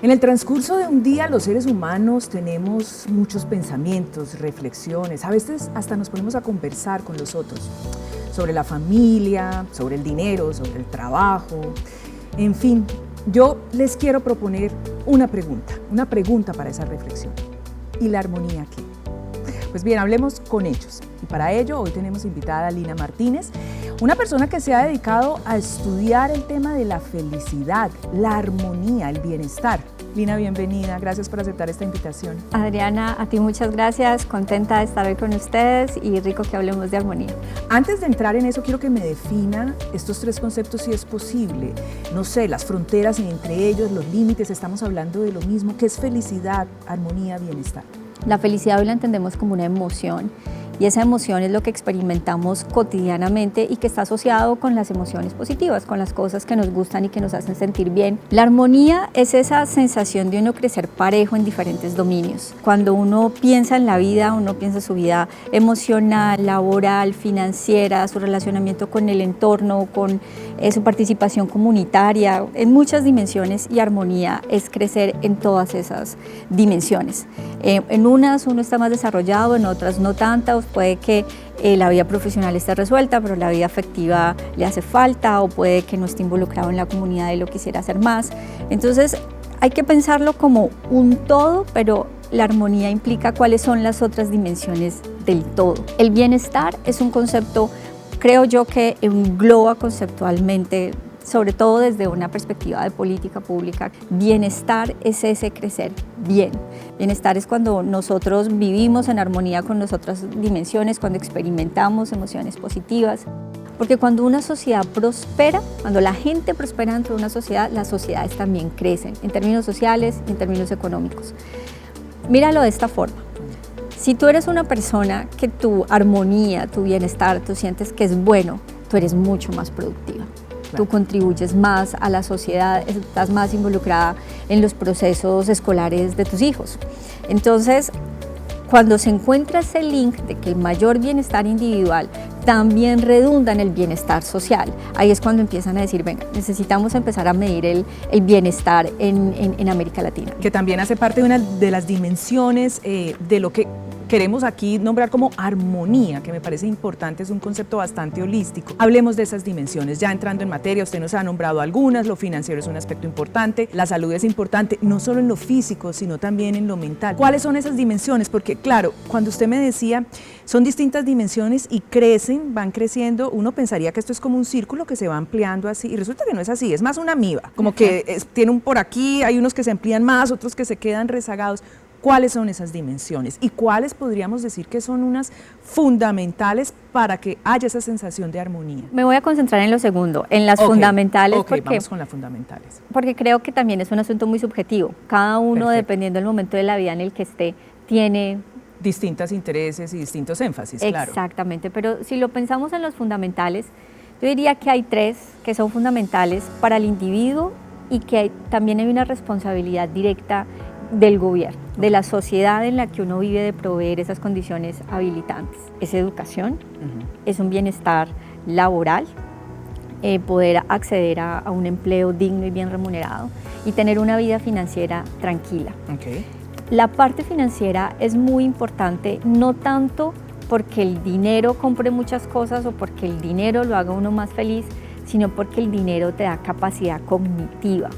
En el transcurso de un día los seres humanos tenemos muchos pensamientos, reflexiones, a veces hasta nos ponemos a conversar con los otros sobre la familia, sobre el dinero, sobre el trabajo, en fin. Yo les quiero proponer una pregunta para esa reflexión. ¿Y la armonía qué? Pues bien, hablemos con ellos. Y para ello hoy tenemos invitada a Lina Martínez, una persona que se ha dedicado a estudiar el tema de la felicidad, la armonía, el bienestar. Lina, bienvenida, gracias por aceptar esta invitación. Adriana, a ti muchas gracias, contenta de estar hoy con ustedes y rico que hablemos de armonía. Antes de entrar en eso, quiero que me defina estos tres conceptos si es posible. No sé, las fronteras entre ellos, los límites, estamos hablando de lo mismo. ¿Qué es felicidad, armonía, bienestar? La felicidad hoy la entendemos como una emoción y esa emoción es lo que experimentamos cotidianamente y que está asociado con las emociones positivas, con las cosas que nos gustan y que nos hacen sentir bien. La armonía es esa sensación de uno crecer parejo en diferentes dominios. Cuando uno piensa en la vida, uno piensa en su vida emocional, laboral, financiera, su relacionamiento con el entorno, con su participación comunitaria, en muchas dimensiones, y armonía es crecer en todas esas dimensiones. En unas uno está más desarrollado, en otras no tanto. Puede que la vida profesional esté resuelta, pero la vida afectiva le hace falta, o puede que no esté involucrado en la comunidad y lo quisiera hacer más. Entonces hay que pensarlo como un todo, pero la armonía implica cuáles son las otras dimensiones del todo. El bienestar es un concepto, creo yo, que engloba conceptualmente, sobre todo desde una perspectiva de política pública. Bienestar es ese crecer bien. Bienestar es cuando nosotros vivimos en armonía con las otras dimensiones, cuando experimentamos emociones positivas. Porque cuando una sociedad prospera, cuando la gente prospera dentro de una sociedad, las sociedades también crecen, en términos sociales y en términos económicos. Míralo de esta forma. Si tú eres una persona que tu armonía, tu bienestar, tú sientes que es bueno, tú eres mucho más productiva. Tú contribuyes más a la sociedad, estás más involucrada en los procesos escolares de tus hijos. Entonces, cuando se encuentra ese link de que el mayor bienestar individual también redunda en el bienestar social, ahí es cuando empiezan a decir, venga, necesitamos empezar a medir el bienestar en América Latina. Que también hace parte de una de las dimensiones de lo que queremos aquí nombrar como armonía, que me parece importante, es un concepto bastante holístico. Hablemos de esas dimensiones, ya entrando en materia, usted nos ha nombrado algunas, lo financiero es un aspecto importante, la salud es importante, no solo en lo físico, sino también en lo mental. ¿Cuáles son esas dimensiones? Porque claro, cuando usted me decía, son distintas dimensiones y crecen, van creciendo, uno pensaría que esto es como un círculo que se va ampliando así, y resulta que no es así, es más una amiba, como que tiene un por aquí, hay unos que se amplían más, otros que se quedan rezagados. ¿Cuáles son esas dimensiones y cuáles podríamos decir que son unas fundamentales para que haya esa sensación de armonía? Me voy a concentrar en lo segundo, en las fundamentales. Vamos con las fundamentales. Porque creo que también es un asunto muy subjetivo. Cada uno, perfecto, dependiendo del momento de la vida en el que esté, tiene distintos intereses y distintos énfasis, claro. Exactamente, pero si lo pensamos en los fundamentales, yo diría que hay tres que son fundamentales para el individuo y que también hay una responsabilidad directa del gobierno, de la sociedad en la que uno vive, de proveer esas condiciones habilitantes. Es educación, es un bienestar laboral, poder acceder a un empleo digno y bien remunerado y tener una vida financiera tranquila. Okay. La parte financiera es muy importante, no tanto porque el dinero compre muchas cosas o porque el dinero lo haga uno más feliz, sino porque el dinero te da capacidad cognitiva.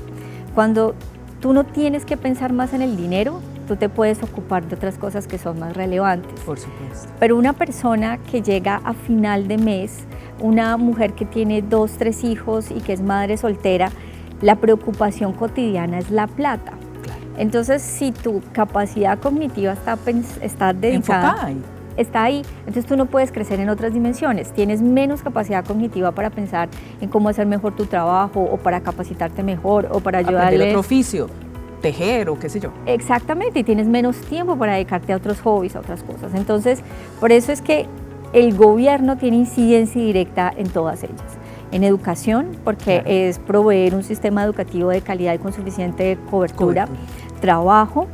Cuando tú no tienes que pensar más en el dinero, tú te puedes ocupar de otras cosas que son más relevantes. Por supuesto. Pero una persona que llega a final de mes, una mujer que tiene 2, 3 hijos y que es madre soltera, la preocupación cotidiana es la plata. Claro. Entonces, si tu capacidad cognitiva está dedicada, enfocada ahí, está ahí, entonces tú no puedes crecer en otras dimensiones, tienes menos capacidad cognitiva para pensar en cómo hacer mejor tu trabajo o para capacitarte mejor o para ayudarle. Aprender otro oficio, tejer o qué sé yo. Exactamente, y tienes menos tiempo para dedicarte a otros hobbies, a otras cosas. Entonces, por eso es que el gobierno tiene incidencia directa en todas ellas. En educación, porque claro, es proveer un sistema educativo de calidad y con suficiente cobertura. Trabajo,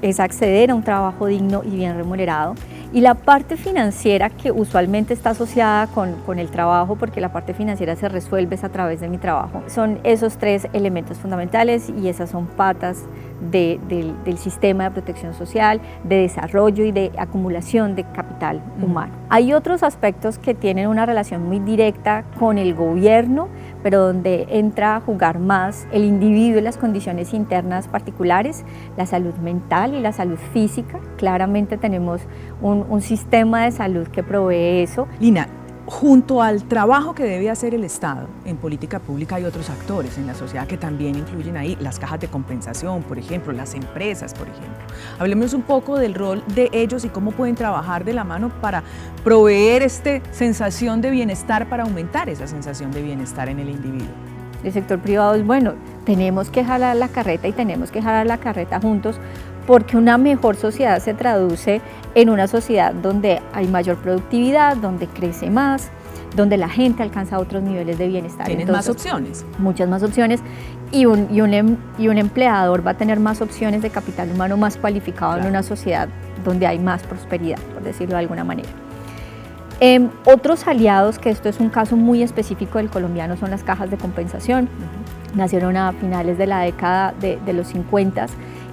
es acceder a un trabajo digno y bien remunerado. Y la parte financiera, que usualmente está asociada con el trabajo, porque la parte financiera se resuelve a través de mi trabajo. Son esos tres elementos fundamentales y esas son patas del sistema de protección social, de desarrollo y de acumulación de capital humano. Hay otros aspectos que tienen una relación muy directa con el gobierno, pero donde entra a jugar más el individuo y las condiciones internas particulares, la salud mental y la salud física. Claramente tenemos un sistema de salud que provee eso. Lina, junto al trabajo que debe hacer el Estado en política pública hay otros actores en la sociedad que también influyen ahí, las cajas de compensación, por ejemplo, las empresas, por ejemplo. Hablemos un poco del rol de ellos y cómo pueden trabajar de la mano para proveer esta sensación de bienestar, para aumentar esa sensación de bienestar en el individuo. El sector privado es bueno, tenemos que jalar la carreta y tenemos que jalar la carreta juntos, porque una mejor sociedad se traduce en una sociedad donde hay mayor productividad, donde crece más, donde la gente alcanza otros niveles de bienestar. Tienes más opciones. Muchas más opciones, y un empleador va a tener más opciones de capital humano más cualificado, claro, en una sociedad donde hay más prosperidad, por decirlo de alguna manera. Otros aliados, que esto es un caso muy específico del colombiano, son las cajas de compensación. Nacieron a finales de la década de los 50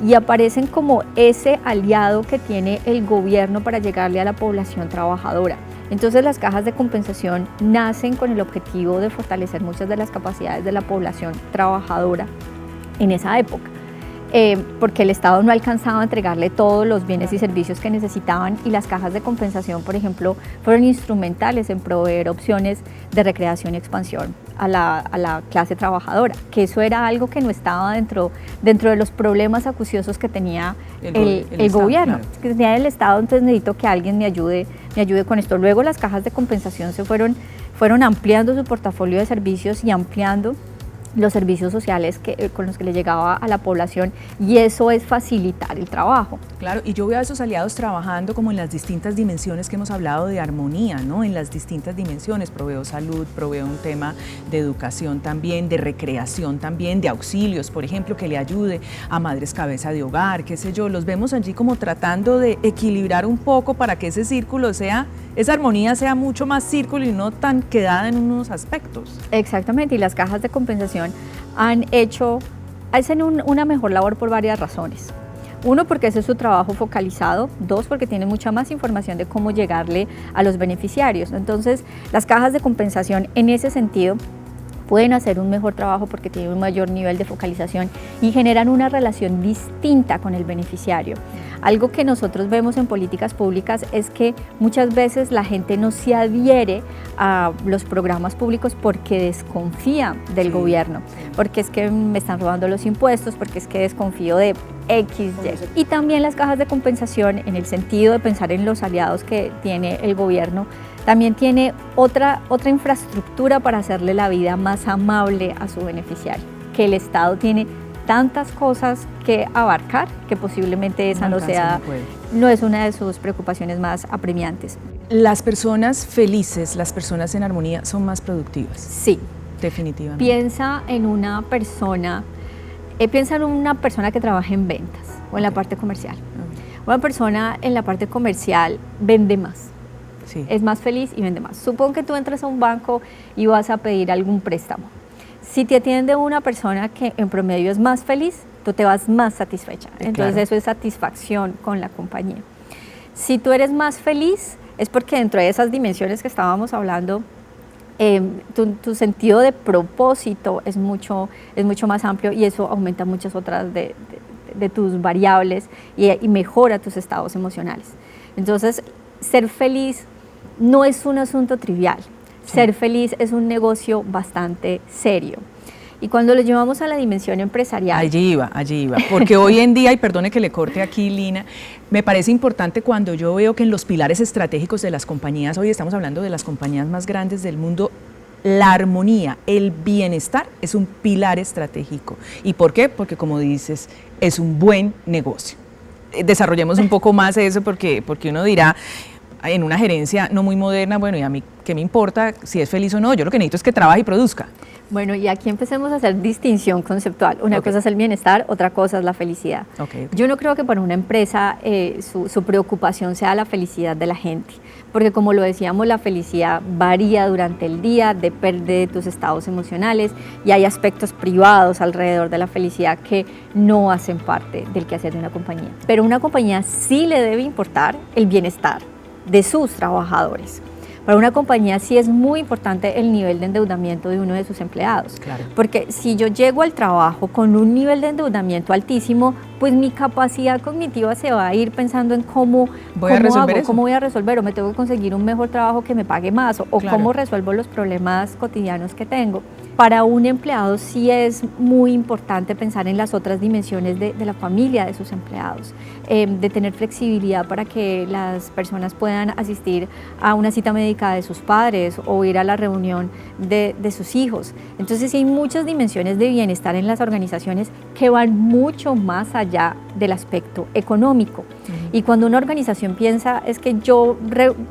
y aparecen como ese aliado que tiene el gobierno para llegarle a la población trabajadora. Entonces las cajas de compensación nacen con el objetivo de fortalecer muchas de las capacidades de la población trabajadora en esa época. Porque el Estado no alcanzaba a entregarle todos los bienes y servicios que necesitaban, y las cajas de compensación, por ejemplo, fueron instrumentales en proveer opciones de recreación y expansión a la clase trabajadora, que eso era algo que no estaba dentro de los problemas acuciosos que tenía el gobierno, claro, que tenía el Estado. Entonces necesito que alguien me ayude con esto. Luego las cajas de compensación fueron ampliando su portafolio de servicios y ampliando los servicios sociales con los que le llegaba a la población, y eso es facilitar el trabajo. Claro, y yo veo a esos aliados trabajando como en las distintas dimensiones que hemos hablado de armonía, ¿no? En las distintas dimensiones, proveo salud, proveo un tema de educación también, de recreación también, de auxilios, por ejemplo, que le ayude a madres cabeza de hogar, qué sé yo, los vemos allí como tratando de equilibrar un poco para que ese círculo esa armonía sea mucho más círculo y no tan quedada en unos aspectos. Exactamente, y las cajas de compensación hacen una mejor labor por varias razones. Uno, porque ese es su trabajo focalizado. Dos, porque tiene mucha más información de cómo llegarle a los beneficiarios. Entonces, las cajas de compensación en ese sentido pueden hacer un mejor trabajo porque tienen un mayor nivel de focalización y generan una relación distinta con el beneficiario. Algo que nosotros vemos en políticas públicas es que muchas veces la gente no se adhiere a los programas públicos porque desconfía del gobierno, porque es que me están robando los impuestos, porque es que desconfío de X, Y. Y también las cajas de compensación, en el sentido de pensar en los aliados que tiene el gobierno, también tiene otra infraestructura para hacerle la vida más amable a su beneficiario, que el Estado tiene tantas cosas que abarcar que posiblemente esa no es una de sus preocupaciones más apremiantes. ¿Las personas felices, las personas en armonía, son más productivas? Sí. Definitivamente. Piensa en una persona que trabaja en ventas o en la parte comercial. Una persona en la parte comercial vende más. Sí. Es más feliz y vende más. Supón que tú entras a un banco y vas a pedir algún préstamo. Si te atiende una persona que en promedio es más feliz, tú te vas más satisfecha. Entonces claro, eso es satisfacción con la compañía. Si tú eres más feliz, es porque dentro de esas dimensiones que estábamos hablando, tu sentido de propósito es mucho más amplio, y eso aumenta muchas otras de tus variables y mejora tus estados emocionales. Entonces, ser feliz no es un asunto trivial. Ser feliz es un negocio bastante serio. Y cuando lo llevamos a la dimensión empresarial... Allí iba, porque hoy en día, y perdone que le corte aquí, Lina, me parece importante cuando yo veo que en los pilares estratégicos de las compañías, hoy estamos hablando de las compañías más grandes del mundo, la armonía, el bienestar es un pilar estratégico. ¿Y por qué? Porque, como dices, es un buen negocio. Desarrollemos un poco más eso, porque uno dirá, en una gerencia no muy moderna, bueno, y a mí, ¿qué me importa si es feliz o no? Yo lo que necesito es que trabaje y produzca. Bueno, y aquí empecemos a hacer distinción conceptual. Una cosa es el bienestar, otra cosa es la felicidad. Yo no creo que para una empresa su preocupación sea la felicidad de la gente, porque como lo decíamos, la felicidad varía durante el día, depende de tus estados emocionales y hay aspectos privados alrededor de la felicidad que no hacen parte del quehacer de una compañía. Pero a una compañía sí le debe importar el bienestar de sus trabajadores. Para una compañía sí es muy importante el nivel de endeudamiento de uno de sus empleados, porque si yo llego al trabajo con un nivel de endeudamiento altísimo, pues mi capacidad cognitiva se va a ir pensando en cómo voy a resolver, o me tengo que conseguir un mejor trabajo que me pague más, o cómo resuelvo los problemas cotidianos que tengo. Para un empleado sí es muy importante pensar en las otras dimensiones de la familia de sus empleados, de tener flexibilidad para que las personas puedan asistir a una cita médica de sus padres o ir a la reunión de sus hijos. Entonces sí hay muchas dimensiones de bienestar en las organizaciones que van mucho más allá del aspecto económico. Y cuando una organización piensa es que yo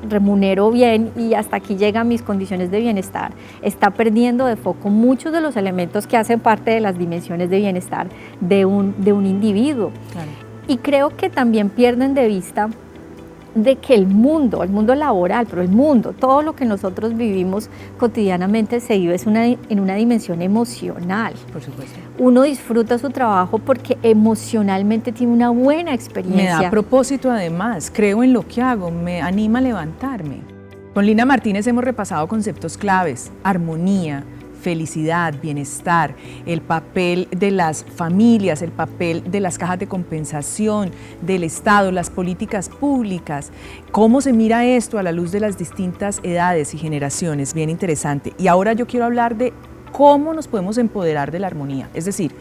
remunero bien y hasta aquí llegan mis condiciones de bienestar, está perdiendo de foco muchos de los elementos que hacen parte de las dimensiones de bienestar de un individuo. Y creo que también pierden de vista de que el mundo laboral, pero el mundo, todo lo que nosotros vivimos cotidianamente se vive en una dimensión emocional. Por supuesto. Uno disfruta su trabajo porque emocionalmente tiene una buena experiencia. Me da propósito además, creo en lo que hago, me anima a levantarme. Con Lina Martínez hemos repasado conceptos claves: armonía, felicidad, bienestar, el papel de las familias, el papel de las cajas de compensación, del Estado, las políticas públicas, cómo se mira esto a la luz de las distintas edades y generaciones, bien interesante. Y ahora yo quiero hablar de cómo nos podemos empoderar de la armonía, es decir,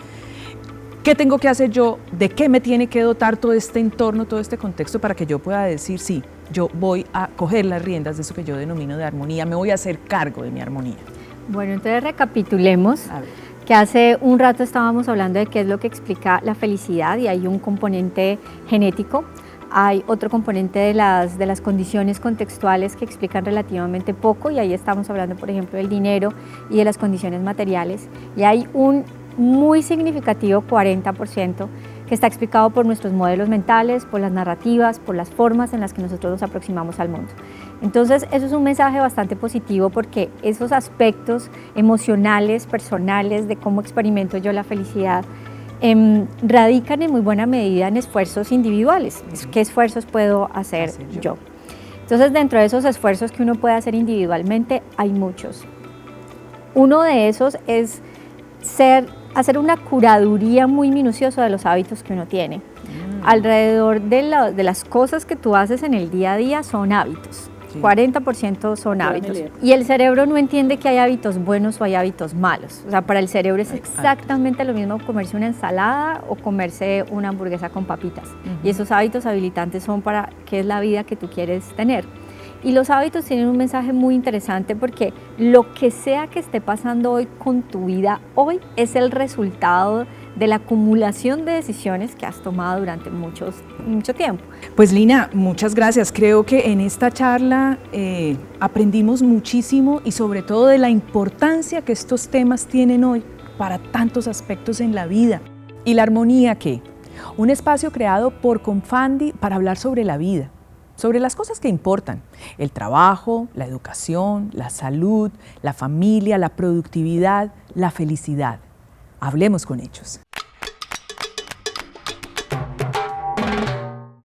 ¿qué tengo que hacer yo? ¿De qué me tiene que dotar todo este entorno, todo este contexto para que yo pueda decir, sí, yo voy a coger las riendas de eso que yo denomino de armonía, me voy a hacer cargo de mi armonía? Bueno, entonces recapitulemos que hace un rato estábamos hablando de qué es lo que explica la felicidad y hay un componente genético, hay otro componente de las condiciones contextuales que explican relativamente poco y ahí estamos hablando, por ejemplo, del dinero y de las condiciones materiales y hay un muy significativo 40% que está explicado por nuestros modelos mentales, por las narrativas, por las formas en las que nosotros nos aproximamos al mundo. Entonces, eso es un mensaje bastante positivo porque esos aspectos emocionales, personales, de cómo experimento yo la felicidad, radican en muy buena medida en esfuerzos individuales. ¿Qué esfuerzos puedo hacer yo? Entonces, dentro de esos esfuerzos que uno puede hacer individualmente, hay muchos. Uno de esos es hacer una curaduría muy minuciosa de los hábitos que uno tiene. Alrededor de las cosas que tú haces en el día a día son hábitos. 40% son hábitos. Y el cerebro no entiende que hay hábitos buenos o hay hábitos malos. O sea, para el cerebro es exactamente lo mismo comerse una ensalada o comerse una hamburguesa con papitas. Y esos hábitos habilitantes son para qué es la vida que tú quieres tener. Y los hábitos tienen un mensaje muy interesante porque lo que sea que esté pasando hoy con tu vida hoy es el resultado de la acumulación de decisiones que has tomado durante mucho tiempo. Pues Lina, muchas gracias. Creo que en esta charla aprendimos muchísimo y sobre todo de la importancia que estos temas tienen hoy para tantos aspectos en la vida. ¿Y la armonía qué? Un espacio creado por Confandi para hablar sobre la vida, sobre las cosas que importan: el trabajo, la educación, la salud, la familia, la productividad, la felicidad. Hablemos con hechos.